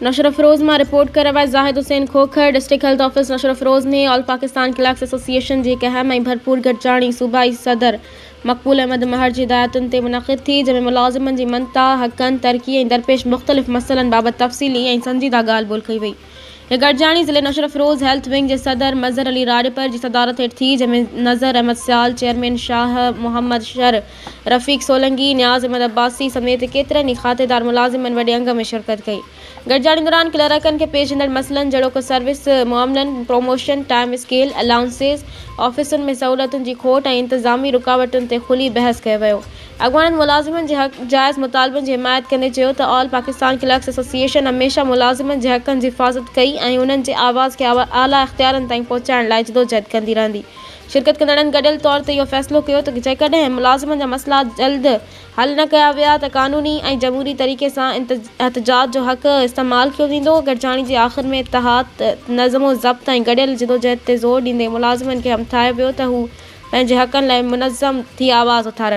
नशर अफरोज़ मां रिपोर्ट कर रहा है Zahid Hussain Khokhar. District health office नशर अफरोज़ ने ऑल पाकिस्तान क्लर्क्स एसोसिएशन जी अहम ऐं भरपूर गॾिजाणी सूबाई सदर मक़बूल अहमद महर जी हिदायतुनि ते मुनक़िद थी, जंहिंमें मुलाज़िमनि जी मनता, हक़नि, तरक़ी ऐं दरपेश मुख़्तलिफ़ मसइलनि बाबति तफ़सीली ऐं संजीदा ॻाल्हि ॿोल्हि कई वई। ये गॾिजाणी ज़िले नशर अफरोज़ हेल्थ विंग के सदर मज़हर अली राजपर की सदारत हेठि थी, जंहिंमें नज़र अहमद सियाल, चेयरमैन शाह मोहम्मद शर, रफ़ीक सोलंकी, नियाज़ अहमद अब्बासी समेत केतिरनि ई खातेदार मुलाज़िमनि वॾे अंग में शिरकत कई। गॾिजाणी दौरान क्लर्कनि खे पेश ईंदड़ मसइलनि जहिड़ोकि सर्विस मुआमलनि, प्रोमोशन, टाइम स्केल, अलाउंसेस, ऑफिसुनि में सहूलियतुनि जी खोट ऐं इंतिज़ामी रुकावटुनि ते खुली बहस कयो वियो। अॻवाननि मुलाज़िमनि जे जाइज़ मुतालबनि जी हिमायत कंदे चयो त ऑल पाकिस्तान क्लर्क्स एसोसिएशन हमेशह मुलाज़िमनि जे हक़नि जी हिफ़ाज़त कई ऐं उन्हनि जे आवाज़ खे आला इख़्तियारनि ताईं पहुचाइण लाइ जदोजहद कंदी रहंदी। शिरकत कंदड़नि गॾियल तौर ते इहो फ़ैसिलो कयो त जेकॾहिं मुलाज़िमनि जा मसइला जल्द हल न कया विया त क़ानूनी ऐं जमहूरी तरीक़े सां एहतजाज जो हक़ इस्तेमालु कयो वेंदो। गॾिजाणी जे आख़िर में इत्तिहाद, नज़्म ज़ब्त ऐं गॾियल जदोजहद ते ज़ोर ॾींदे मुलाज़िमनि खे हिमथायो वियो त हू पंहिंजे हक़नि लाइ मुनज़्ज़म थी आवाज़ उथारनि।